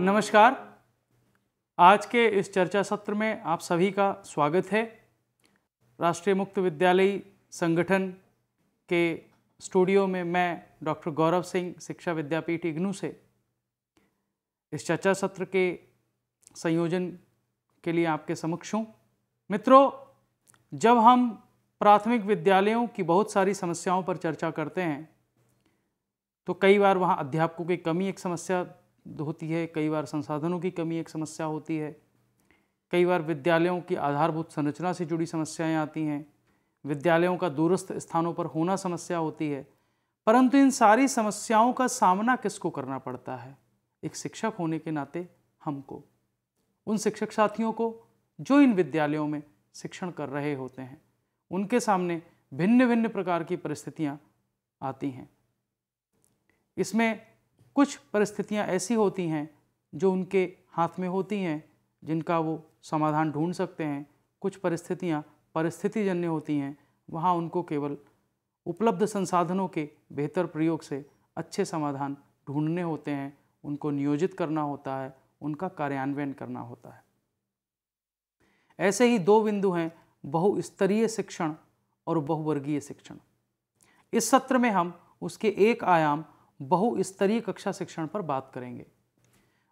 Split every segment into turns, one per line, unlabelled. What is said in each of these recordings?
नमस्कार। आज के इस चर्चा सत्र में आप सभी का स्वागत है। राष्ट्रीय मुक्त विद्यालय संगठन के स्टूडियो में मैं डॉक्टर गौरव सिंह, शिक्षा विद्यापीठ इग्नू से इस चर्चा सत्र के संयोजन के लिए आपके समक्ष हूँ। मित्रों, जब हम प्राथमिक विद्यालयों की बहुत सारी समस्याओं पर चर्चा करते हैं तो कई बार वहाँ अध्यापकों की कमी एक समस्या होती है, कई बार संसाधनों की कमी एक समस्या होती है, कई बार विद्यालयों की आधारभूत संरचना से जुड़ी समस्याएं आती हैं, विद्यालयों का दूरस्थ स्थानों पर होना समस्या होती है। परंतु इन सारी समस्याओं का सामना किसको करना पड़ता है? एक शिक्षक होने के नाते हमको, उन शिक्षक साथियों को जो इन विद्यालयों में शिक्षण कर रहे होते हैं, उनके सामने भिन्न भिन्न प्रकार की परिस्थितियाँ आती हैं। इसमें कुछ परिस्थितियां ऐसी होती हैं जो उनके हाथ में होती हैं, जिनका वो समाधान ढूंढ सकते हैं। कुछ परिस्थितियां परिस्थितिजन्य होती हैं, वहाँ उनको केवल उपलब्ध संसाधनों के बेहतर प्रयोग से अच्छे समाधान ढूंढने होते हैं, उनको नियोजित करना होता है, उनका कार्यान्वयन करना होता है। ऐसे ही दो बिंदु हैं, बहुस्तरीय शिक्षण और बहुवर्गीय शिक्षण। इस सत्र में हम उसके एक आयाम बहुस्तरीय कक्षा शिक्षण पर बात करेंगे।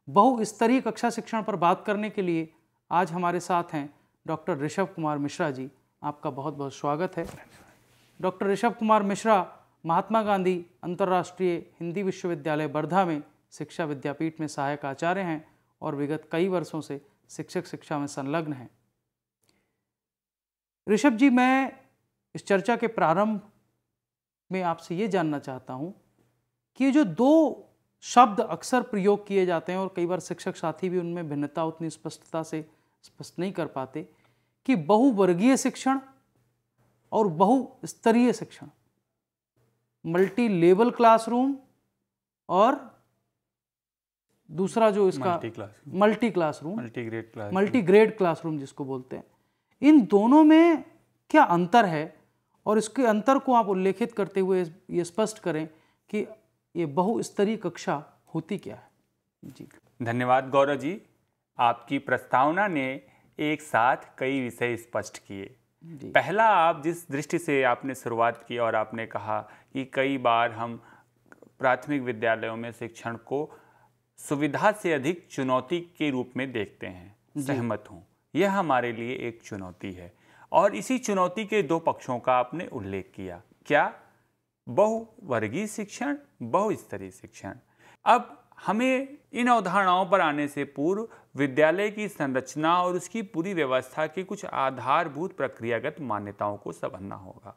बहुस्तरीय कक्षा शिक्षण पर बात करने के लिए आज हमारे साथ हैं डॉक्टर ऋषभ कुमार मिश्रा जी। आपका बहुत बहुत स्वागत है। डॉक्टर ऋषभ कुमार मिश्रा महात्मा गांधी अंतर्राष्ट्रीय हिंदी विश्वविद्यालय वर्धा में शिक्षा विद्यापीठ में सहायक आचार्य हैं और विगत कई वर्षों से शिक्षक शिक्षा में संलग्न हैं। ऋषभ जी, मैं इस चर्चा के प्रारंभ में आपसे ये जानना चाहता हूँ कि ये जो दो शब्द अक्सर प्रयोग किए जाते हैं और कई बार शिक्षक साथी भी उनमें भिन्नता उतनी स्पष्टता से स्पष्ट नहीं कर पाते, कि बहुवर्गीय शिक्षण और बहुस्तरीय शिक्षण, मल्टी लेवल क्लासरूम और दूसरा जो इसका मल्टी ग्रेड क्लासरूम जिसको बोलते हैं, इन दोनों में क्या अंतर है? और इसके अंतर को आप उल्लेखित करते हुए ये स्पष्ट करें कि ये बहुस्तरीय कक्षा होती क्या है? जी
धन्यवाद गौरव जी। आपकी प्रस्तावना ने एक साथ कई विषय स्पष्ट किए। पहला, आप जिस दृष्टि से आपने शुरुआत की और आपने कहा कि कई बार हम प्राथमिक विद्यालयों में शिक्षण को सुविधा से अधिक चुनौती के रूप में देखते हैं, सहमत हूँ। यह हमारे लिए एक चुनौती है और इसी चुनौती के दो पक्षों का आपने उल्लेख किया। क्या? बहुवर्गीय शिक्षण, बहुस्तरीय शिक्षण। अब हमें इन अवधारणाओं पर आने से पूर्व विद्यालय की संरचना और उसकी पूरी व्यवस्था की कुछ आधारभूत प्रक्रियागत मान्यताओं को समझना होगा।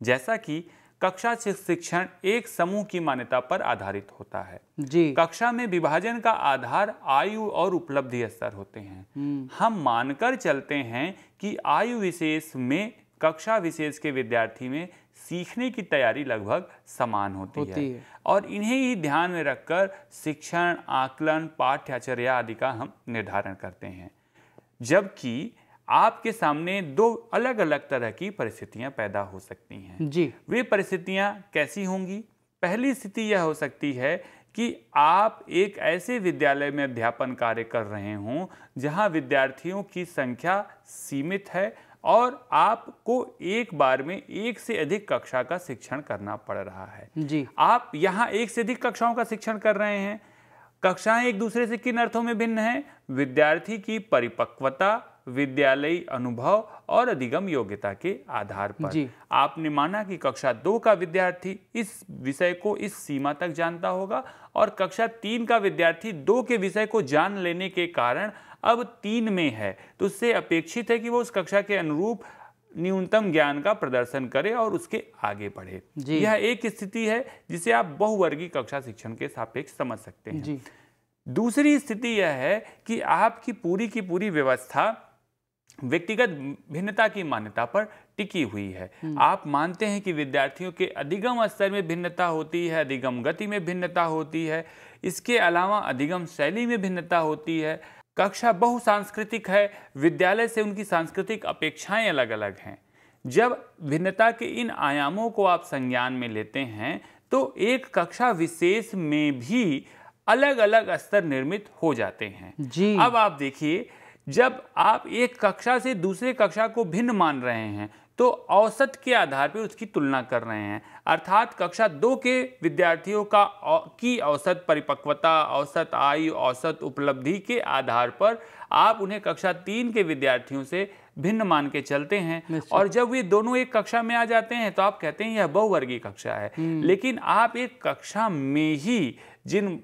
जैसा कि कक्षा शिक्षण एक समूह की मान्यता पर आधारित होता है
जी।
कक्षा में विभाजन का आधार आयु और उपलब्धि स्तर होते हैं। हम मानकर चलते हैं कि आयु विशेष में कक्षा विशेष के विद्यार्थी में सीखने की तैयारी लगभग समान होती है और इन्हें ही ध्यान में रखकर शिक्षण, आकलन, पाठ्यचर्या आदि का हम निर्धारण करते हैं। जबकि आपके सामने दो अलग अलग तरह की परिस्थितियां पैदा हो सकती हैं
जी।
वे परिस्थितियां कैसी होंगी? पहली स्थिति यह हो सकती है कि आप एक ऐसे विद्यालय में अध्यापन कार्य कर रहे हों जहां विद्यार्थियों की संख्या सीमित है और आपको एक बार में एक से अधिक कक्षा का शिक्षण करना पड़ रहा है
जी।
आप यहाँ एक से अधिक कक्षाओं का शिक्षण कर रहे हैं। कक्षाएं एक दूसरे से किन अर्थों में भिन्न हैं? विद्यार्थी की परिपक्वता, विद्यालयी अनुभव और अधिगम योग्यता के आधार पर। आपने माना कि कक्षा 2 का विद्यार्थी इस विषय को इस सीमा तक जानता होगा और कक्षा 3 का विद्यार्थी 2 के विषय को जान लेने के कारण अब 3 में है, तो उससे अपेक्षित है कि वो उस कक्षा के अनुरूप न्यूनतम ज्ञान का प्रदर्शन करे और उसके आगे बढ़े। यह एक स्थिति है जिसे आप बहुवर्गीय कक्षा शिक्षण के सापेक्ष समझ सकते हैं। दूसरी स्थिति यह है कि आपकी पूरी व्यवस्था व्यक्तिगत भिन्नता की मान्यता पर टिकी हुई है। आप मानते हैं कि विद्यार्थियों के अधिगम स्तर में भिन्नता होती है, अधिगम गति में भिन्नता होती है, इसके अलावा अधिगम शैली में भिन्नता होती है। कक्षा बहुसांस्कृतिक है, विद्यालय से उनकी सांस्कृतिक अपेक्षाएं अलग अलग हैं। जब भिन्नता के इन आयामों को आप संज्ञान में लेते हैं तो एक कक्षा विशेष में भी अलग अलग स्तर निर्मित हो जाते हैं
जी।
अब आप देखिए, जब आप एक कक्षा से दूसरे कक्षा को भिन्न मान रहे हैं तो औसत के आधार पर उसकी तुलना कर रहे हैं, अर्थात कक्षा 2 के विद्यार्थियों की औसत परिपक्वता, औसत आयु, औसत उपलब्धि के आधार पर आप उन्हें कक्षा 3 के विद्यार्थियों से भिन्न मान के चलते हैं। और जब ये दोनों एक कक्षा में आ जाते हैं तो आप कहते हैं यह बहुवर्गीय कक्षा है। लेकिन आप एक कक्षा में ही जिन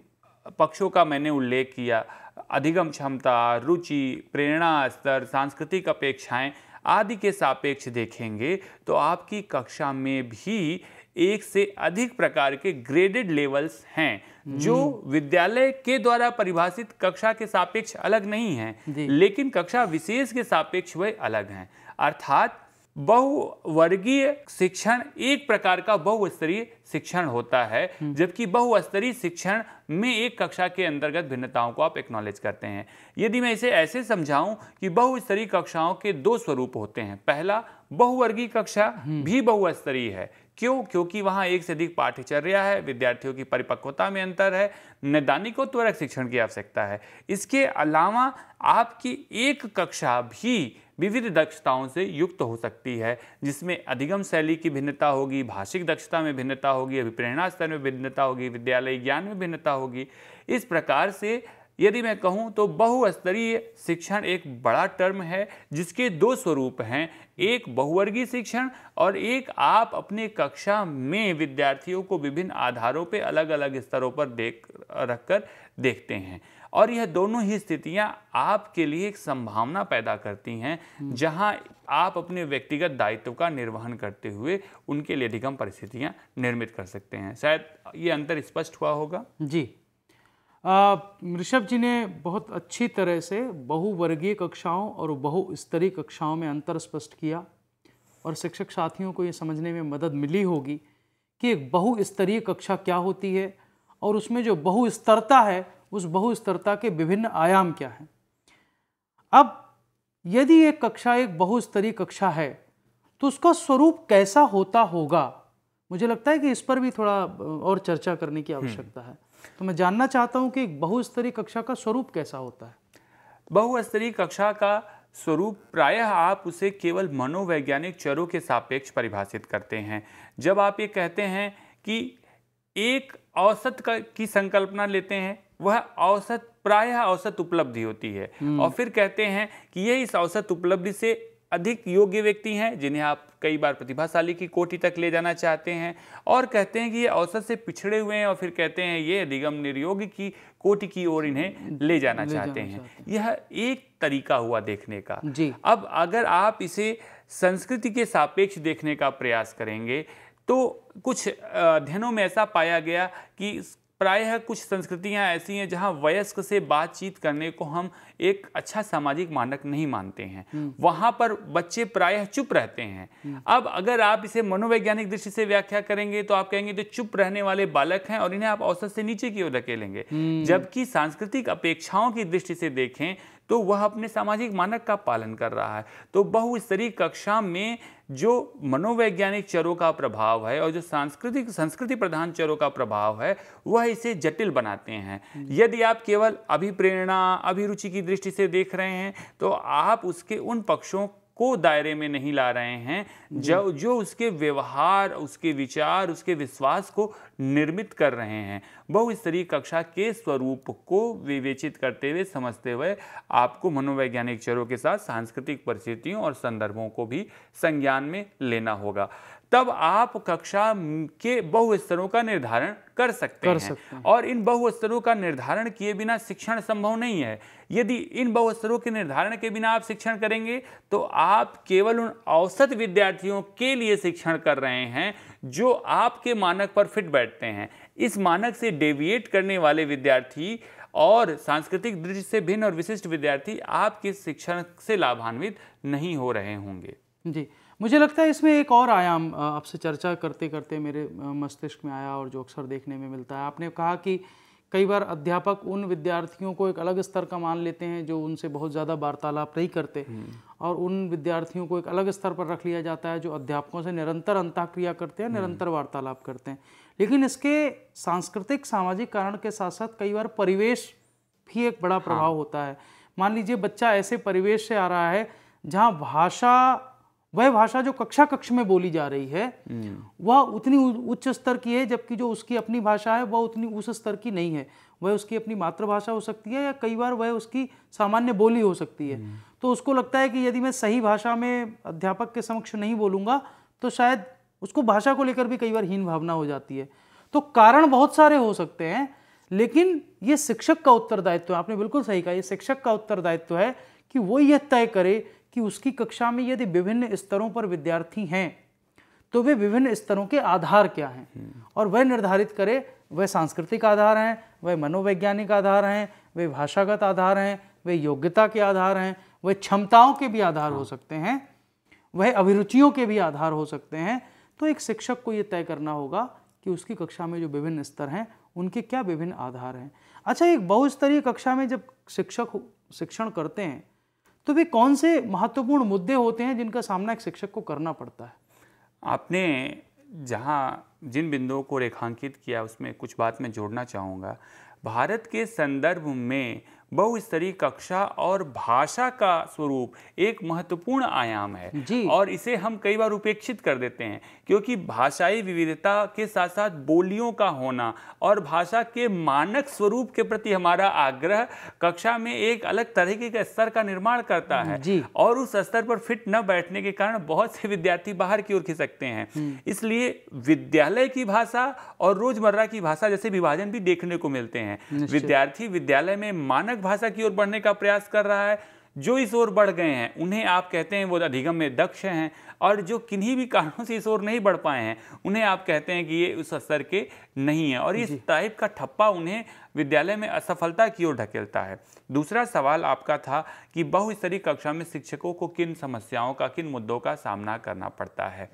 पक्षों का मैंने उल्लेख किया, अधिगम क्षमता, रुचि, प्रेरणा स्तर, सांस्कृतिक अपेक्षाएं आदि के सापेक्ष देखेंगे तो आपकी कक्षा में भी एक से अधिक प्रकार के ग्रेडेड लेवल्स हैं जो विद्यालय के द्वारा परिभाषित कक्षा के सापेक्ष अलग नहीं हैं, लेकिन कक्षा विशेष के सापेक्ष वे अलग हैं। अर्थात बहुवर्गीय शिक्षण एक प्रकार का बहुस्तरीय शिक्षण होता है, जबकि बहुस्तरीय शिक्षण में एक कक्षा के अंतर्गत भिन्नताओं को आप एक्नॉलेज करते हैं। यदि मैं इसे ऐसे समझाऊं कि बहुस्तरीय कक्षाओं के दो स्वरूप होते हैं। पहला, बहुवर्गीय कक्षा भी बहुस्तरीय है। क्यों? क्योंकि वहां एक से अधिक पाठ्यचर्या है, विद्यार्थियों की परिपक्वता में अंतर है, नैदानिक और त्वरक शिक्षण की आवश्यकता है। इसके अलावा आपकी एक कक्षा भी विविध दक्षताओं से युक्त हो सकती है, जिसमें अधिगम शैली की भिन्नता होगी, भाषिक दक्षता में भिन्नता होगी, अभिप्रेरणा स्तर में भिन्नता होगी, विद्यालय ज्ञान में भिन्नता होगी। इस प्रकार से यदि मैं कहूं तो बहुस्तरीय शिक्षण एक बड़ा टर्म है जिसके दो स्वरूप हैं, एक बहुवर्गीय शिक्षण और एक आप अपने कक्षा में विद्यार्थियों को विभिन्न आधारों पे अलग अलग स्तरों पर रखकर देखते हैं। और यह दोनों ही स्थितियां आपके लिए एक संभावना पैदा करती हैं जहां आप अपने व्यक्तिगत दायित्व का निर्वहन करते हुए उनके लिए अधिगम परिस्थितियां निर्मित कर सकते हैं। शायद ये अंतर स्पष्ट हुआ होगा।
जी, ऋषभ जी ने बहुत अच्छी तरह से बहुवर्गीय कक्षाओं और बहुस्तरीय कक्षाओं में अंतर स्पष्ट किया और शिक्षक साथियों को ये समझने में मदद मिली होगी कि एक बहुस्तरीय कक्षा क्या होती है और उसमें जो बहुस्तरता है उस बहुस्तरता के विभिन्न आयाम क्या हैं। अब यदि एक कक्षा एक बहुस्तरीय कक्षा है तो उसका स्वरूप कैसा होता होगा, मुझे लगता है कि इस पर भी थोड़ा और चर्चा करने की आवश्यकता है। तो मैं जानना चाहता हूं कि एक बहुस्तरीय कक्षा का स्वरूप कैसा होता है।
बहुस्तरीय कक्षा का स्वरूप प्रायः आप उसे केवल मनोवैज्ञानिक चरों के सापेक्ष परिभाषित करते हैं। जब आप ये कहते हैं कि एक औसत की संकल्पना लेते हैं, वह औसत प्रायः औसत उपलब्धि होती है और फिर कहते हैं कि ये इस औसत उपलब्धि से अधिक योग्य व्यक्ति हैं जिन्हें आप कई बार प्रतिभाशाली की कोटि तक ले जाना चाहते हैं, और कहते हैं कि ये औसत से पिछड़े हुए हैं और फिर कहते हैं ये अधिगम निर्योग्य की कोटि की ओर इन्हें ले जाना चाहते हैं। यह एक तरीका हुआ देखने का। अब अगर आप इसे संस्कृति के सापेक्ष देखने का प्रयास करेंगे तो कुछ अध्ययनों में ऐसा पाया गया कि प्रायः कुछ संस्कृतियां ऐसी हैं जहां वयस्क से बातचीत करने को हम एक अच्छा सामाजिक मानक नहीं मानते हैं। वहां पर बच्चे प्रायः चुप रहते हैं। अब अगर आप इसे मनोवैज्ञानिक दृष्टि से व्याख्या करेंगे तो आप कहेंगे जो चुप रहने वाले बालक हैं और इन्हें आप औसत से नीचे की ओर धकेलेंगे। जबकि सांस्कृतिक अपेक्षाओं की दृष्टि से देखें तो वह अपने सामाजिक मानक का पालन कर रहा है। तो बहुस्तरीय कक्षा में जो मनोवैज्ञानिक चरों का प्रभाव है और जो संस्कृति प्रधान चरों का प्रभाव है वह इसे जटिल बनाते हैं। यदि आप केवल अभिप्रेरणा, अभिरुचि की दृष्टि से देख रहे हैं तो आप उसके उन पक्षों को दायरे में नहीं ला रहे हैं जो उसके व्यवहार, उसके विचार, उसके विश्वास को निर्मित कर रहे हैं। बहुस्तरीय कक्षा के स्वरूप को विवेचित करते हुए, समझते हुए आपको मनोवैज्ञानिक चरों के साथ सांस्कृतिक परिस्थितियों और संदर्भों को भी संज्ञान में लेना होगा। तब आप कक्षा के बहुस्तरों का निर्धारण कर सकते हैं। और इन बहुस्तरों का निर्धारण किए बिना शिक्षण संभव नहीं है। यदि इन बहुस्तरों के निर्धारण के बिना आप शिक्षण करेंगे तो आप केवल उन औसत विद्यार्थियों के लिए शिक्षण कर रहे हैं जो आपके मानक पर फिट बैठते हैं। इस मानक से डेविएट करने वाले विद्यार्थी और सांस्कृतिक दृष्टि से भिन्न और विशिष्ट विद्यार्थी आपके शिक्षण से लाभान्वित नहीं हो रहे होंगे।
जी, मुझे लगता है इसमें एक और आयाम आपसे चर्चा करते करते मेरे मस्तिष्क में आया और जो अक्सर देखने में मिलता है। आपने कहा कि कई बार अध्यापक उन विद्यार्थियों को एक अलग स्तर का मान लेते हैं जो उनसे बहुत ज़्यादा वार्तालाप नहीं करते, और उन विद्यार्थियों को एक अलग स्तर पर रख लिया जाता है जो अध्यापकों से निरंतर अंतःक्रिया करते हैं, निरंतर वार्तालाप करते हैं। लेकिन इसके सांस्कृतिक सामाजिक कारण के साथ साथ कई बार परिवेश भी एक बड़ा प्रभाव होता है। मान लीजिए बच्चा ऐसे परिवेश से आ रहा है जहाँ वह भाषा जो कक्ष में बोली जा रही है वह उतनी उच्च स्तर की है, जबकि जो उसकी अपनी भाषा है वह उतनी उस स्तर की नहीं है। वह उसकी अपनी मातृभाषा हो सकती है या कई बार वह उसकी सामान्य बोली हो सकती है। तो उसको लगता है कि यदि मैं सही भाषा में अध्यापक के समक्ष नहीं बोलूँगा तो शायद उसको भाषा को लेकर भी कई बार हीन भावना हो जाती है। तो कारण बहुत सारे हो सकते हैं, लेकिन ये शिक्षक का उत्तरदायित्व है। आपने बिल्कुल सही कहा, ये शिक्षक का उत्तरदायित्व है कि वो यह तय करे कि उसकी कक्षा में यदि विभिन्न स्तरों पर विद्यार्थी हैं तो वे विभिन्न स्तरों के आधार क्या हैं और वह निर्धारित करे। वह सांस्कृतिक आधार हैं, वह मनोवैज्ञानिक आधार हैं, वे भाषागत आधार हैं, वे योग्यता के आधार हैं, वह क्षमताओं के भी आधार हो सकते हैं, वह अभिरुचियों के भी आधार हो सकते हैं। तो एक शिक्षक को ये तय करना होगा कि उसकी कक्षा में जो विभिन्न स्तर हैं उनके क्या विभिन्न आधार हैं। अच्छा, एक बहुस्तरीय कक्षा में जब शिक्षक शिक्षण करते हैं तो वे कौन से महत्वपूर्ण मुद्दे होते हैं जिनका सामना एक शिक्षक को करना पड़ता है?
आपने जिन बिंदुओं को रेखांकित किया उसमें कुछ बात मैं जोड़ना चाहूँगा। भारत के संदर्भ में बहुस्तरीय कक्षा और भाषा का स्वरूप एक महत्वपूर्ण आयाम है
जी।
और इसे हम कई बार उपेक्षित कर देते हैं, क्योंकि भाषाई विविधता के साथ साथ बोलियों का होना और भाषा के मानक स्वरूप के प्रति हमारा आग्रह कक्षा में एक अलग तरीके के स्तर का निर्माण करता है
जी।
और उस स्तर पर फिट न बैठने के कारण बहुत से विद्यार्थी बाहर की ओर खिसकते हैं। इसलिए विद्यालय की भाषा और रोजमर्रा की भाषा जैसे विभाजन भी देखने को मिलते हैं। विद्यार्थी विद्यालय में मानक भाषा की ओर बढ़ने का प्रयास कर रहा है, जो इस ओर बढ़ गए हैं उन्हें आप कहते हैं वो अधिगम में दक्ष हैं, और जो किन्हीं भी कारणों से इस ओर नहीं बढ़ पाए हैं उन्हें आप कहते हैं कि ये उस स्तर के नहीं है, और इस टाइप का ठप्पा उन्हें विद्यालय में असफलता की ओर ढकेलता है। दूसरा सवाल आपका था कि बहुस्तरीय कक्षा में शिक्षकों को किन समस्याओं का, किन मुद्दों का सामना करना पड़ता है।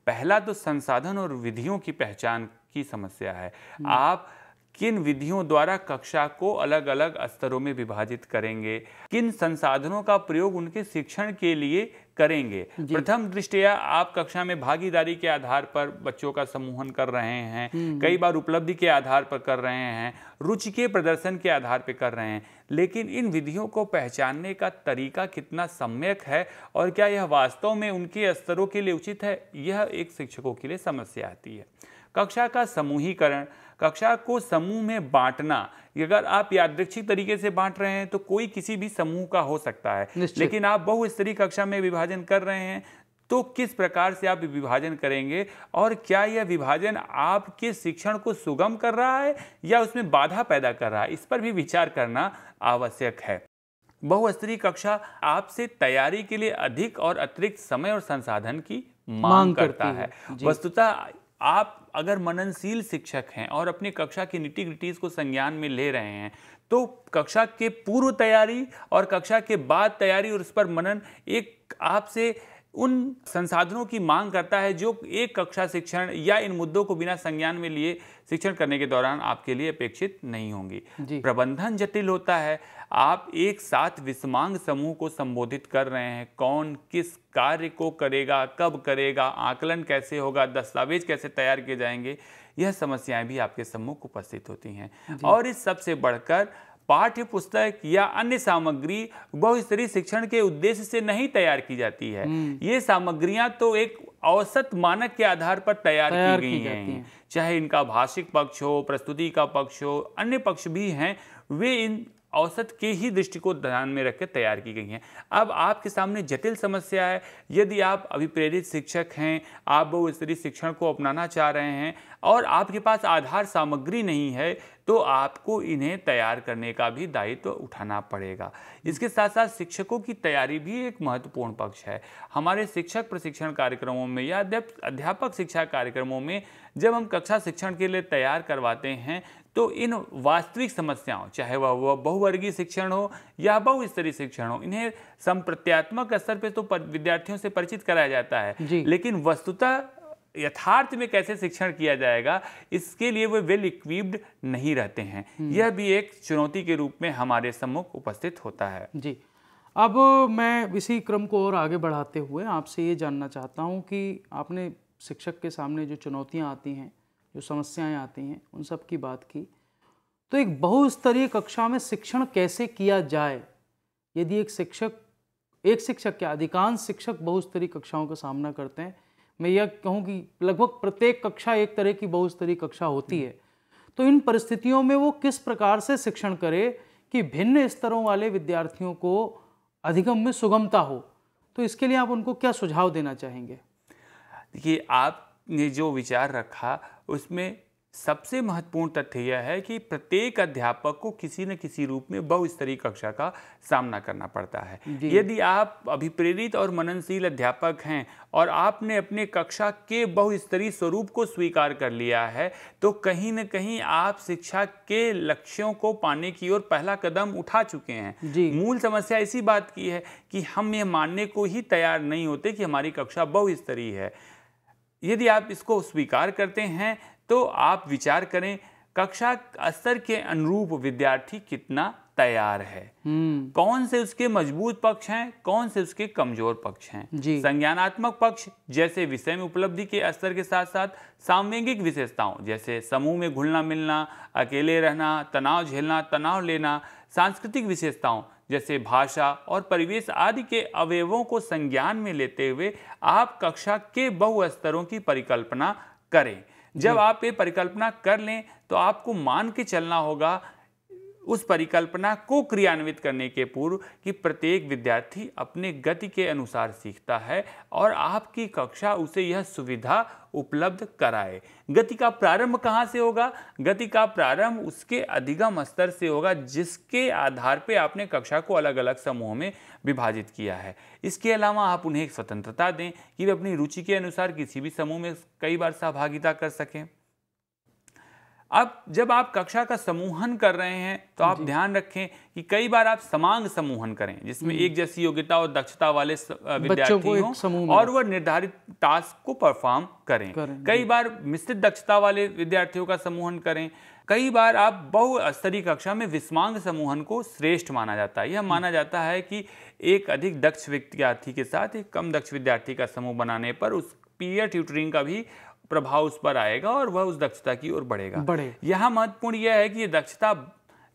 पहला तो संसाधन और विधियों की पहचान की समस्या है। आप किन विधियों द्वारा कक्षा को अलग अलग स्तरों में विभाजित करेंगे, किन संसाधनों का प्रयोग उनके शिक्षण के लिए करेंगे। प्रथम दृष्टया आप कक्षा में भागीदारी के आधार पर बच्चों का समूहन कर रहे हैं, कई बार उपलब्धि के आधार पर कर रहे हैं, रुचि के प्रदर्शन के आधार पर कर रहे हैं, लेकिन इन विधियों को पहचानने का तरीका कितना सम्यक है और क्या यह वास्तव में उनके स्तरों के लिए उचित है, यह एक शिक्षकों के लिए समस्या आती है। कक्षा का समूहीकरण, कक्षा को समूह में बांटना, अगर आप यादृच्छिक तरीके से बांट रहे हैं तो कोई किसी भी समूह का हो सकता है, लेकिन आप बहुस्तरीय कक्षा में विभाजन कर रहे हैं तो किस प्रकार से आप विभाजन करेंगे और क्या यह विभाजन आपके शिक्षण को सुगम कर रहा है या उसमें बाधा पैदा कर रहा है, इस पर भी विचार करना आवश्यक है। बहुस्तरीय कक्षा आपसे तैयारी के लिए अधिक और अतिरिक्त समय और संसाधन की मांग करता है। वस्तुतः आप अगर मननशील शिक्षक हैं और अपनी कक्षा की निटी ग्रिटीज को संज्ञान में ले रहे हैं तो कक्षा के पूर्व तैयारी और कक्षा के बाद तैयारी और उस पर मनन एक आपसे उन संसाधनों की मांग करता है जो एक कक्षा शिक्षण या इन मुद्दों को बिना संज्ञान में लिए शिक्षण करने के दौरान आपके लिए अपेक्षित नहीं होंगी। प्रबंधन जटिल होता है। आप एक साथ विषमांग समूह को संबोधित कर रहे हैं, कौन किस कार्य को करेगा, कब करेगा, आकलन कैसे होगा, दस्तावेज कैसे तैयार किए जाएंगे, यह समस्याएं भी आपके सम्मुख उपस्थित होती हैं। और इस सबसे बढ़कर पाठ्य पुस्तक या अन्य सामग्री बहुस्तरीय शिक्षण के उद्देश्य से नहीं तैयार की जाती है। ये सामग्रियां तो एक औसत मानक के आधार पर तैयार की गई हैं, चाहे इनका भाषिक पक्ष हो, प्रस्तुति का पक्ष हो, अन्य पक्ष भी हैं, वे इन औसत के ही दृष्टि को ध्यान में रखकर तैयार की गई हैं। अब आपके सामने जटिल समस्या है, यदि आप अभिप्रेरित शिक्षक हैं, आप बहुस्तरीय शिक्षण को अपनाना चाह रहे हैं और आपके पास आधार सामग्री नहीं है तो आपको इन्हें तैयार करने का भी दायित्व उठाना पड़ेगा। इसके साथ साथ शिक्षकों की तैयारी भी एक महत्वपूर्ण पक्ष है। हमारे शिक्षक प्रशिक्षण कार्यक्रमों में या अध्यापक शिक्षा कार्यक्रमों में जब हम कक्षा शिक्षण के लिए तैयार करवाते हैं तो इन वास्तविक समस्याओं, चाहे वह बहुवर्गीय शिक्षण हो या बहुस्तरीय शिक्षण हो, इन्हें संप्रत्यात्मक स्तर पर तो विद्यार्थियों से परिचित कराया जाता है, लेकिन वस्तुतः यथार्थ में कैसे शिक्षण किया जाएगा इसके लिए वे वेल इक्विप्ड नहीं रहते हैं। यह भी एक चुनौती के रूप में हमारे सम्मुख उपस्थित होता है।
जी, अब मैं इसी क्रम को और आगे बढ़ाते हुए आपसे ये जानना चाहता हूँ कि आपने शिक्षक के सामने जो चुनौतियाँ आती हैं, जो समस्याएं आती हैं उन सब की बात की। तो एक बहुस्तरीय कक्षा में शिक्षण कैसे किया जाए? यदि एक शिक्षक क्या अधिकांश शिक्षक बहुस्तरीय कक्षाओं का सामना करते हैं, मैं यह कहूँ कि लगभग प्रत्येक कक्षा एक तरह की बहुस्तरीय कक्षा होती है, तो इन परिस्थितियों में वो किस प्रकार से शिक्षण करे कि भिन्न स्तरों वाले विद्यार्थियों को अधिगम में सुगमता हो? तो इसके लिए आप उनको क्या सुझाव देना चाहेंगे?
देखिए, आपने जो विचार रखा उसमें सबसे महत्वपूर्ण तथ्य यह है कि प्रत्येक अध्यापक को किसी न किसी रूप में बहुस्तरीय कक्षा का सामना करना पड़ता है। यदि आप अभिप्रेरित और मननशील अध्यापक हैं और आपने अपने कक्षा के बहुस्तरीय स्वरूप को स्वीकार कर लिया है, तो कहीं न कहीं आप शिक्षा के लक्ष्यों को पाने की ओर पहला कदम उठा चुके हैं। मूल समस्या इसी बात की है कि हम ये मानने को ही तैयार नहीं होते कि हमारी कक्षा बहुस्तरीय है। यदि आप इसको स्वीकार करते हैं तो आप विचार करें कक्षा स्तर के अनुरूप विद्यार्थी कितना तैयार है, कौन से उसके मजबूत पक्ष हैं, कौन से उसके कमजोर पक्ष हैं। संज्ञानात्मक पक्ष जैसे विषय में उपलब्धि के स्तर के साथ साथ सांवेगिक विशेषताओं जैसे समूह में घुलना मिलना, अकेले रहना, तनाव झेलना, तनाव लेना, सांस्कृतिक विशेषताओं जैसे भाषा और परिवेश आदि के अवयवों को संज्ञान में लेते हुए आप कक्षा के बहुस्तरों की परिकल्पना करें। जब आप ये परिकल्पना कर लें तो आपको मान के चलना होगा उस परिकल्पना को क्रियान्वित करने के पूर्व कि प्रत्येक विद्यार्थी अपने गति के अनुसार सीखता है और आपकी कक्षा उसे यह सुविधा उपलब्ध कराए। गति का प्रारंभ कहाँ से होगा? गति का प्रारंभ उसके अधिगम स्तर से होगा जिसके आधार पे आपने कक्षा को अलग अलग समूहों में विभाजित किया है। इसके अलावा आप उन्हें एक स्वतंत्रता दें कि वे अपनी रुचि के अनुसार किसी भी समूह में कई बार सहभागिता कर सकें। अब जब आप कक्षा का समूहन कर रहे हैं तो आप ध्यान रखें कि कई बार आप समांग समूहन करें जिसमें एक जैसी योग्यता और दक्षता वाले विद्यार्थी हों और वह निर्धारित टास्क को परफॉर्म करें। कई बार मिश्रित दक्षता वाले विद्यार्थियों का समूहन करें। कई बार आप बहुस्तरीय कक्षा में विषमांग समूहन को श्रेष्ठ माना जाता है। यह माना जाता है कि एक अधिक दक्ष विद्यार्थी के साथ एक कम दक्ष विद्यार्थी का समूह बनाने पर उस पीयर ट्यूटरिंग का भी प्रभाव उस पर आएगा और वह उस दक्षता की ओर बढ़ेगा। यहाँ महत्वपूर्ण यह है कि ये दक्षता,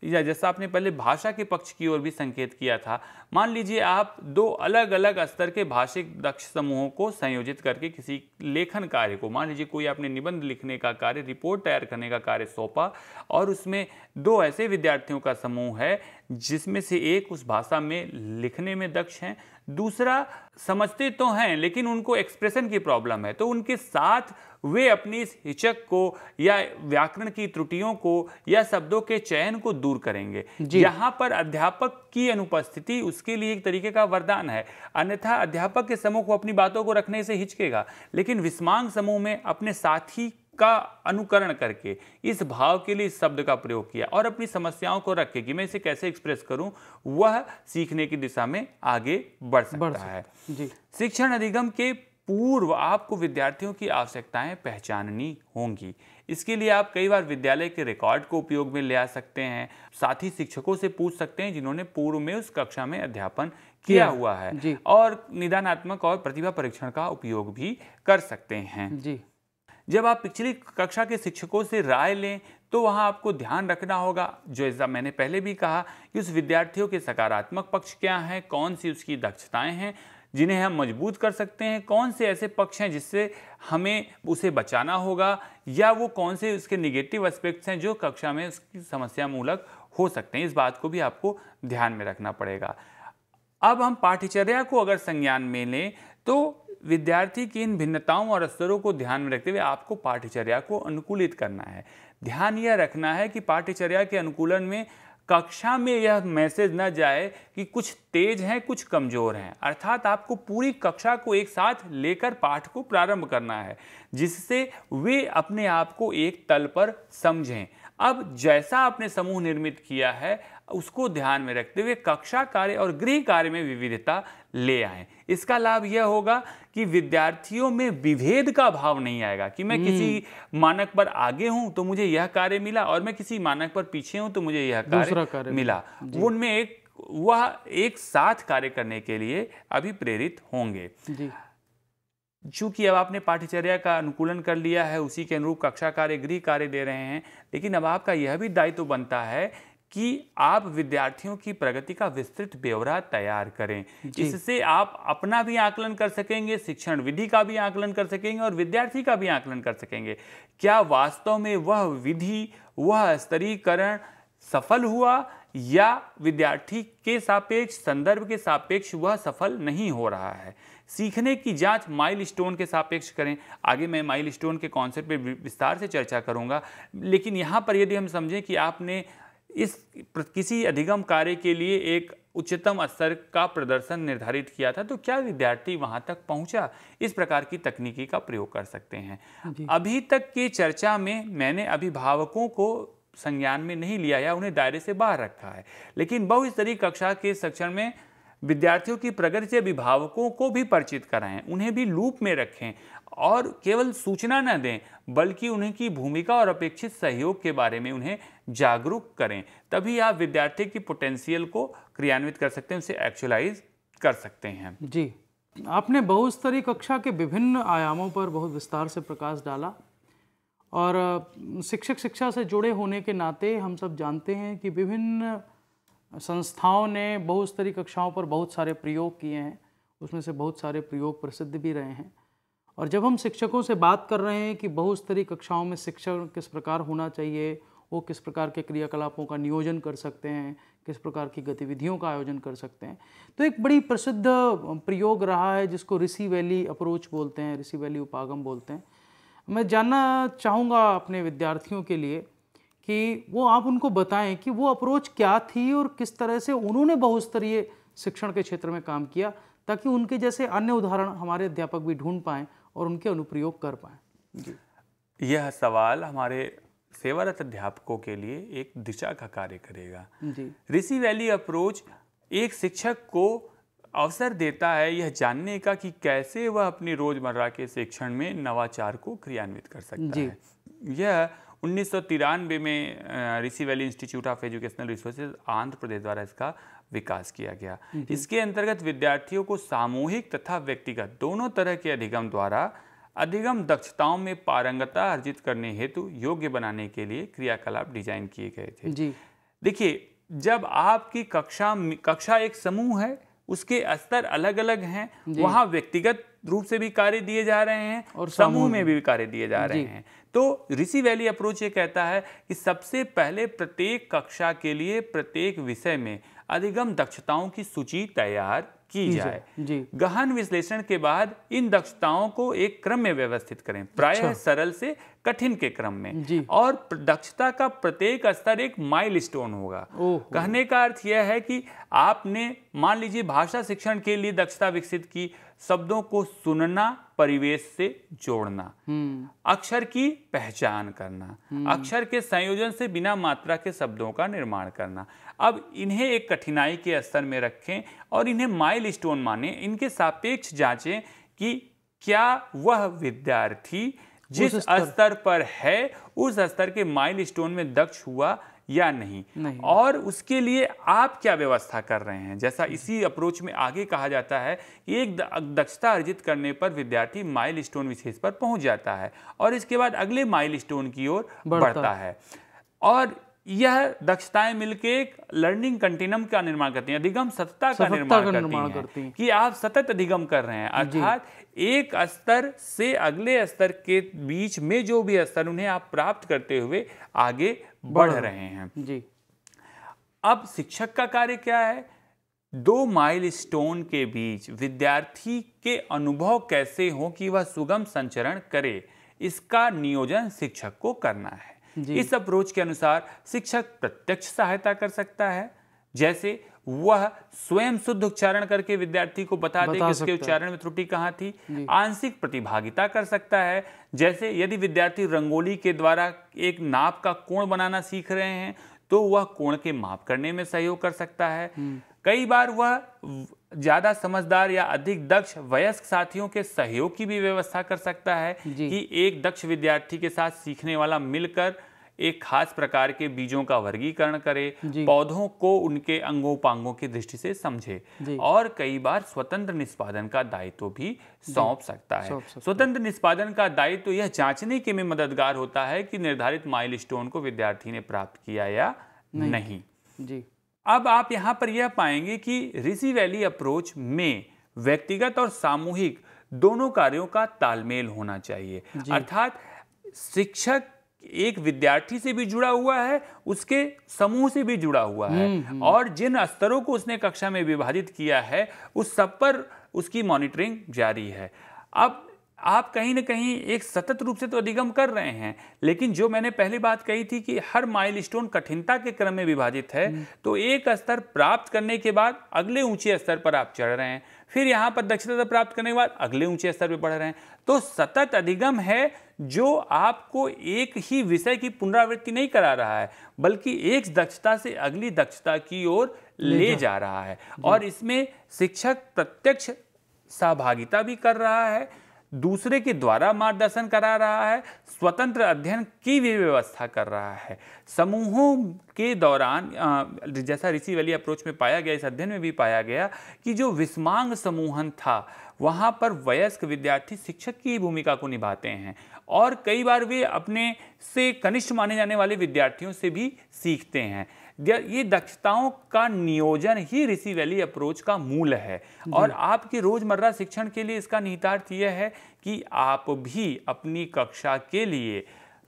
या जैसा आपने पहले भाषा के पक्ष की ओर भी संकेत किया था, मान लीजिए आप दो अलग अलग स्तर के भाषिक दक्ष समूहों को संयोजित करके किसी लेखन कार्य को, मान लीजिए कोई आपने निबंध लिखने का कार्य, रिपोर्ट तैयार करने का कार्य सौंपा और उसमें दो ऐसे विद्यार्थियों का समूह है जिसमें से एक उस भाषा में लिखने में दक्ष हैं, दूसरा समझते तो हैं लेकिन उनको एक्सप्रेशन की प्रॉब्लम है, तो उनके साथ वे अपनी इस हिचक को या व्याकरण की त्रुटियों को या शब्दों के चयन को दूर करेंगे। यहाँ पर अध्यापक की अनुपस्थिति उसके लिए एक तरीके का वरदान है, अन्यथा अध्यापक के समूह को अपनी बातों को रखने से हिचकेगा। लेकिन विषमांग समूह में अपने साथी का अनुकरण करके इस भाव के लिए इस शब्द का प्रयोग किया और अपनी समस्याओं को रख के कि मैं इसे कैसे एक्सप्रेस करूं, वह सीखने की दिशा में आगे बढ़ सकता है। शिक्षण अधिगम के पूर्व आपको विद्यार्थियों की आवश्यकताएं पहचाननी होंगी। इसके लिए आप कई बार विद्यालय के रिकॉर्ड को उपयोग में ले आ सकते हैं, साथ ही शिक्षकों से पूछ सकते हैं जिन्होंने पूर्व में उस कक्षा में अध्यापन किया हुआ है, और निदानात्मक और प्रतिभा परीक्षण का उपयोग भी कर सकते हैं। जब आप पिछली कक्षा के शिक्षकों से राय लें तो वहां आपको ध्यान रखना होगा, जो ऐसा मैंने पहले भी कहा, कि उस विद्यार्थियों के सकारात्मक पक्ष क्या हैं, कौन सी उसकी दक्षताएं हैं जिन्हें हम मजबूत कर सकते हैं, कौन से ऐसे पक्ष हैं जिससे हमें उसे बचाना होगा, या वो कौन से उसके निगेटिव एस्पेक्ट्स हैं जो कक्षा में उसकी समस्या मूलक हो सकते हैं। इस बात को भी आपको ध्यान में रखना पड़ेगा। अब हम पाठ्यचर्या को अगर संज्ञान में लें तो विद्यार्थी की इन भिन्नताओं और स्तरों को ध्यान में रखते हुए आपको पाठ्यचर्या को अनुकूलित करना है। ध्यान यह रखना है कि पाठ्यचर्या के अनुकूलन में कक्षा में यह मैसेज न जाए कि कुछ तेज हैं कुछ कमजोर हैं, अर्थात आपको पूरी कक्षा को एक साथ लेकर पाठ को प्रारंभ करना है जिससे वे अपने आप को एक तल पर समझें। अब जैसा आपने समूह निर्मित किया है उसको ध्यान में रखते हुए कक्षा कार्य और गृह कार्य में विविधता ले आएं। इसका लाभ यह होगा कि विद्यार्थियों में विभेद का भाव नहीं आएगा कि मैं किसी मानक पर आगे हूं तो मुझे यह कार्य मिला और मैं किसी मानक पर पीछे हूं तो मुझे यह कार्य मिला। उनमें वह एक साथ कार्य करने के लिए अभिप्रेरित होंगे। चूंकि अब आपने पाठ्यचर्या का अनुकूलन कर लिया है, उसी के अनुरूप कक्षा कार्य, गृह कार्य दे रहे हैं, लेकिन अब आपका यह भी दायित्व बनता है कि आप विद्यार्थियों की प्रगति का विस्तृत ब्यौरा तैयार करें। इससे आप अपना भी आकलन कर सकेंगे, शिक्षण विधि का भी आकलन कर सकेंगे और विद्यार्थी का भी आकलन कर सकेंगे। क्या वास्तव में वह विधि, वह स्तरीकरण सफल हुआ या विद्यार्थी के सापेक्ष, संदर्भ के सापेक्ष वह सफल नहीं हो रहा है। सीखने की जांच माइलस्टोन के सापेक्ष करें। आगे मैं माइलस्टोन के कॉन्सेप्ट पे विस्तार से चर्चा करूंगा, लेकिन यहाँ पर यदि हम समझें कि आपने किसी अधिगम कार्य के लिए एक उच्चतम स्तर का प्रदर्शन निर्धारित किया था, तो क्या विद्यार्थी वहां तक पहुंचा? इस प्रकार की तकनीकी का प्रयोग कर सकते हैं। अभी तक की चर्चा में मैंने अभिभावकों को संज्ञान में नहीं लिया या उन्हें दायरे से बाहर रखा है, लेकिन बहुस्तरीय कक्षा के शिक्षण में विद्यार्थियों की प्रगति से अभिभावकों को भी परिचित कराएं, उन्हें भी लूप में रखें और केवल सूचना न दें, बल्कि उन्हें की भूमिका और अपेक्षित सहयोग के बारे में उन्हें जागरूक करें। तभी आप विद्यार्थी की पोटेंशियल को क्रियान्वित कर सकते हैं, उसे एक्चुअलाइज कर सकते हैं।
जी, आपने बहुस्तरीय कक्षा के विभिन्न आयामों पर बहुत विस्तार से प्रकाश डाला और शिक्षक शिक्षा से जुड़े होने के नाते हम सब जानते हैं कि विभिन्न संस्थाओं ने बहुस्तरीय कक्षाओं पर बहुत सारे प्रयोग किए हैं, उसमें से बहुत सारे प्रयोग प्रसिद्ध भी रहे हैं। और जब हम शिक्षकों से बात कर रहे हैं कि बहुस्तरीय कक्षाओं में शिक्षण किस प्रकार होना चाहिए, वो किस प्रकार के क्रियाकलापों का नियोजन कर सकते हैं, किस प्रकार की गतिविधियों का आयोजन कर सकते हैं, तो एक बड़ी प्रसिद्ध प्रयोग रहा है जिसको ऋषि वैली अप्रोच बोलते हैं, ऋषि वैली उपागम बोलते हैं। मैं जानना चाहूँगा अपने विद्यार्थियों के लिए कि वो आप उनको बताएं कि वो अप्रोच क्या थी और किस तरह से उन्होंने बहुस्तरीय शिक्षण के क्षेत्र में काम किया, ताकि उनके जैसे अन्य उदाहरण हमारे अध्यापक भी ढूंढ पाएं और उनके अनुप्रयोग कर पाएं। जी,
यह सवाल हमारे सेवारत अध्यापकों के लिए एक दिशा का कार्य करेगा।
जी,
ऋषि वैली अप्रोच एक शिक्षक को अवसर देता है यह जानने का कि कैसे वह अपनी रोजमर्रा के शिक्षण में नवाचार को क्रियान्वित कर सकता है। यह 1993 में Rishi Valley Institute of Educational Resources Andhra Pradesh द्वारा इसका विकास किया गया। इसके अंतर्गत विद्यार्थियों को सामूहिक तथा व्यक्तिगत दोनों तरह के अधिगम द्वारा अधिगम दक्षताओं में पारंगतता अर्जित करने हेतु योग्य बनाने के लिए क्रियाकलाप डिजाइन किए गए थे।
जी,
देखिए, जब आपकी कक्षा एक समूह है, उसके स्तर अलग अलग हैं, वहां व्यक्तिगत रूप से भी कार्य दिए जा रहे हैं और समूह में भी कार्य दिए जा रहे हैं। तो ऋषि वैली अप्रोच ये कहता है कि सबसे पहले प्रत्येक कक्षा के लिए प्रत्येक विषय में अधिगम दक्षताओं की सूची तैयार की जाए। गहन विश्लेषण के बाद इन दक्षताओं को एक क्रम में व्यवस्थित करें, प्रायः सरल से कठिन के क्रम में, और दक्षता का प्रत्येक स्तर एक माइलस्टोन होगा। कहने का अर्थ यह है कि आपने मान लीजिए भाषा शिक्षण के लिए दक्षता विकसित की, शब्दों को सुनना, परिवेश से जोड़ना, अक्षर की पहचान करना, अक्षर के संयोजन से बिना मात्रा के शब्दों का निर्माण करना। अब इन्हें एक कठिनाई के स्तर में रखें और इन्हें माइलस्टोन माने, इनके सापेक्ष जांचें कि क्या वह विद्यार्थी जिस स्तर पर है उस स्तर के माइलस्टोन में दक्ष हुआ या नहीं, और उसके लिए आप क्या व्यवस्था कर रहे हैं। जैसा इसी अप्रोच में आगे कहा जाता है कि एक दक्षता अर्जित करने पर विद्यार्थी माइलस्टोन विशेष पर पहुंच जाता है और इसके बाद अगले माइलस्टोन की ओर बढ़ता है, और यह दक्षताएं मिलकर एक लर्निंग कंटिन्यूम का निर्माण करती हैं, अधिगम सततता का निर्माण करती हैं कि आप सतत अधिगम कर रहे हैं, अर्थात एक स्तर से अगले स्तर के बीच में जो भी स्तर उन्हें आप प्राप्त करते हुए आगे बढ़ रहे हैं।
जी,
अब शिक्षक का कार्य क्या है? दो माइलस्टोन के बीच विद्यार्थी के अनुभव कैसे हो कि वह सुगम संचरण करे, इसका नियोजन शिक्षक को करना है। इस अप्रोच के अनुसार शिक्षक प्रत्यक्ष सहायता कर सकता है, जैसे वह स्वयं शुद्ध उच्चारण करके विद्यार्थी को बता दे कि उसके उच्चारण में त्रुटि कहाँ थी। आंशिक प्रतिभागिता कर सकता है, जैसे यदि विद्यार्थी रंगोली के द्वारा एक नाप का कोण बनाना सीख रहे हैं तो वह कोण के माप करने में सहयोग कर सकता है। कई बार वह ज्यादा समझदार या अधिक दक्ष वयस्क साथियों के सहयोग की भी व्यवस्था कर सकता है कि एक दक्ष विद्यार्थी के साथ सीखने वाला मिलकर एक खास प्रकार के बीजों का वर्गीकरण करे, पौधों को उनके अंगोपांगों की दृष्टि से समझे और कई बार स्वतंत्र निष्पादन का दायित्व भी सौंप सकता है। स्वतंत्र निष्पादन का दायित्व यह जांचने के में मददगार होता है कि निर्धारित माइलस्टोन को विद्यार्थी ने प्राप्त किया या नहीं।
जी।
अब आप यहां पर यह पाएंगे कि ऋषि वैली अप्रोच में व्यक्तिगत और सामूहिक दोनों कार्यों का तालमेल होना चाहिए। अर्थात शिक्षक एक विद्यार्थी से भी जुड़ा हुआ है, उसके समूह से भी जुड़ा हुआ है और जिन स्तरों को उसने कक्षा में विभाजित किया है उस सब पर उसकी मॉनिटरिंग जारी है। अब आप कहीं ना कहीं एक सतत रूप से तो अधिगम कर रहे हैं, लेकिन जो मैंने पहले बात कही थी कि हर माइलस्टोन कठिनता के क्रम में विभाजित है, तो एक स्तर प्राप्त करने के बाद अगले ऊंचे स्तर पर आप चढ़ रहे हैं, फिर यहां पर दक्षता प्राप्त करने के बाद अगले ऊंचे स्तर पर बढ़ रहे हैं। तो सतत अधिगम है जो आपको एक ही विषय की पुनरावृत्ति नहीं करा रहा है, बल्कि एक दक्षता से अगली दक्षता की ओर ले जा रहा है। और इसमें शिक्षक प्रत्यक्ष सहभागिता भी कर रहा है, दूसरे के द्वारा मार्गदर्शन करा रहा है, स्वतंत्र अध्ययन की भी व्यवस्था कर रहा है। समूहों के दौरान जैसा ऋषि वैली अप्रोच में पाया गया, इस अध्ययन में भी पाया गया कि जो विस्मांग समूहन था वहाँ पर वयस्क विद्यार्थी शिक्षक की भूमिका को निभाते हैं और कई बार वे अपने से कनिष्ठ माने जाने वाले विद्यार्थियों से भी सीखते हैं। ये दक्षताओं का नियोजन ही ऋषि वैली अप्रोच का मूल है और आपके रोजमर्रा शिक्षण के लिए इसका निहितार्थ यह है कि आप भी अपनी कक्षा के लिए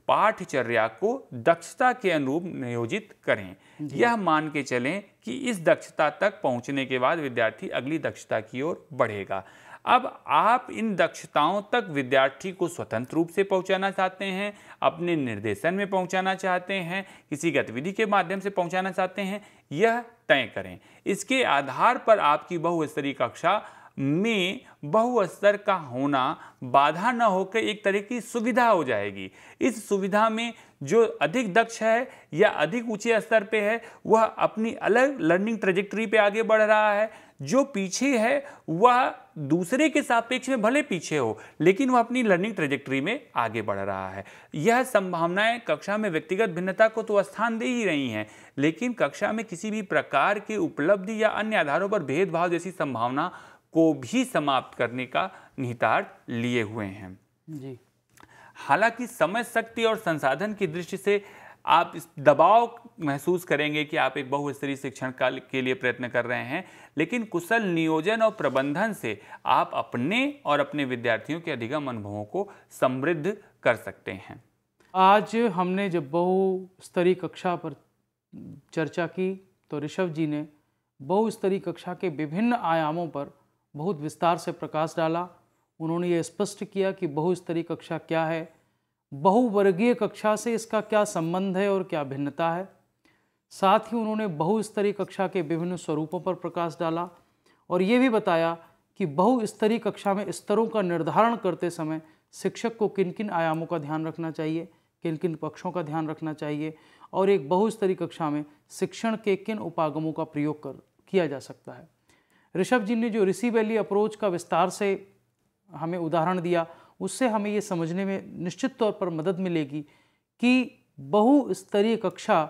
पाठचर्या को दक्षता के अनुरूप नियोजित करें। यह मान के चलें कि इस दक्षता तक पहुंचने के बाद विद्यार्थी अगली दक्षता की ओर बढ़ेगा। अब आप इन दक्षताओं तक विद्यार्थी को स्वतंत्र रूप से पहुंचाना चाहते हैं, अपने निर्देशन में पहुंचाना चाहते हैं, किसी गतिविधि के माध्यम से पहुंचाना चाहते हैं, यह तय करें। इसके आधार पर आपकी बहुस्तरीय कक्षा में बहुस्तर का होना बाधा न होकर एक तरह की सुविधा हो जाएगी। इस सुविधा में जो अधिक दक्ष है या अधिक ऊंचे स्तर पे है वह अपनी अलग लर्निंग ट्रेजेक्टरी पे आगे बढ़ रहा है, जो पीछे है वह दूसरे के सापेक्ष में भले पीछे हो लेकिन वह अपनी लर्निंग ट्रेजेक्टरी में आगे बढ़ रहा है। यह संभावनाएं कक्षा में व्यक्तिगत भिन्नता को तो स्थान दे ही रही हैं, लेकिन कक्षा में किसी भी प्रकार की उपलब्धि या अन्य आधारों पर भेदभाव जैसी संभावना को भी समाप्त करने का निहितार्थ लिए हुए हैं।
जी।
हालांकि समय, शक्ति और संसाधन की दृष्टि से आप इस दबाव महसूस करेंगे कि आप एक बहुस्तरीय शिक्षण काल के लिए प्रयत्न कर रहे हैं, लेकिन कुशल नियोजन और प्रबंधन से आप अपने और अपने विद्यार्थियों के अधिगम अनुभवों को समृद्ध कर सकते हैं।
आज हमने जब बहुस्तरीय कक्षा पर चर्चा की तो ऋषभ जी ने बहुस्तरीय कक्षा के विभिन्न आयामों पर बहुत विस्तार से प्रकाश डाला। उन्होंने ये स्पष्ट किया कि बहुस्तरीय कक्षा क्या है, बहुवर्गीय कक्षा से इसका क्या संबंध है और क्या भिन्नता है। साथ ही उन्होंने बहुस्तरीय कक्षा के विभिन्न स्वरूपों पर प्रकाश डाला और ये भी बताया कि बहुस्तरीय कक्षा में स्तरों का निर्धारण करते समय शिक्षक को किन किन आयामों का ध्यान रखना चाहिए, किन किन पक्षों का ध्यान रखना चाहिए और एक बहुस्तरीय कक्षा में शिक्षण के किन उपागमों का प्रयोग किया जा सकता है। ऋषभ जी ने जो ऋषि वैली अप्रोच का विस्तार से हमें उदाहरण दिया, उससे हमें ये समझने में निश्चित तौर पर मदद मिलेगी कि बहुस्तरीय कक्षा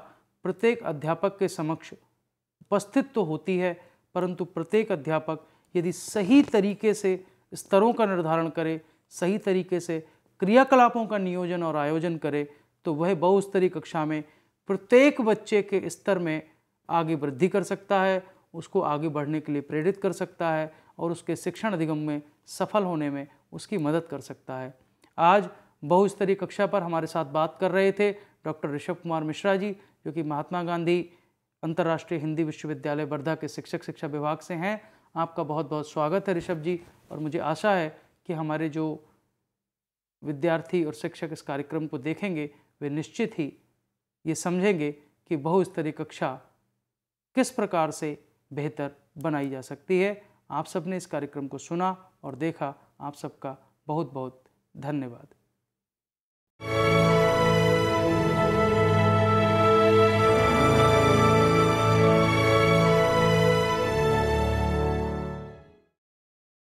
प्रत्येक अध्यापक के समक्ष उपस्थित तो होती है, परंतु प्रत्येक अध्यापक यदि सही तरीके से स्तरों का निर्धारण करे, सही तरीके से क्रियाकलापों का नियोजन और आयोजन करे, तो वह बहुस्तरीय कक्षा में प्रत्येक बच्चे के स्तर में आगे वृद्धि कर सकता है, उसको आगे बढ़ने के लिए प्रेरित कर सकता है और उसके शिक्षण अधिगम में सफल होने में उसकी मदद कर सकता है। आज बहुस्तरीय कक्षा पर हमारे साथ बात कर रहे थे डॉक्टर ऋषभ कुमार मिश्रा जी, जो कि महात्मा गांधी अंतर्राष्ट्रीय हिंदी विश्वविद्यालय वर्धा के शिक्षक शिक्षा विभाग से हैं। आपका बहुत बहुत स्वागत है ऋषभ जी, और मुझे आशा है कि हमारे जो विद्यार्थी और शिक्षक इस कार्यक्रम को देखेंगे वे निश्चित ही ये समझेंगे कि बहुस्तरीय कक्षा किस प्रकार से बेहतर बनाई जा सकती है। आप सबने इस कार्यक्रम को सुना और देखा, आप सबका बहुत बहुत धन्यवाद।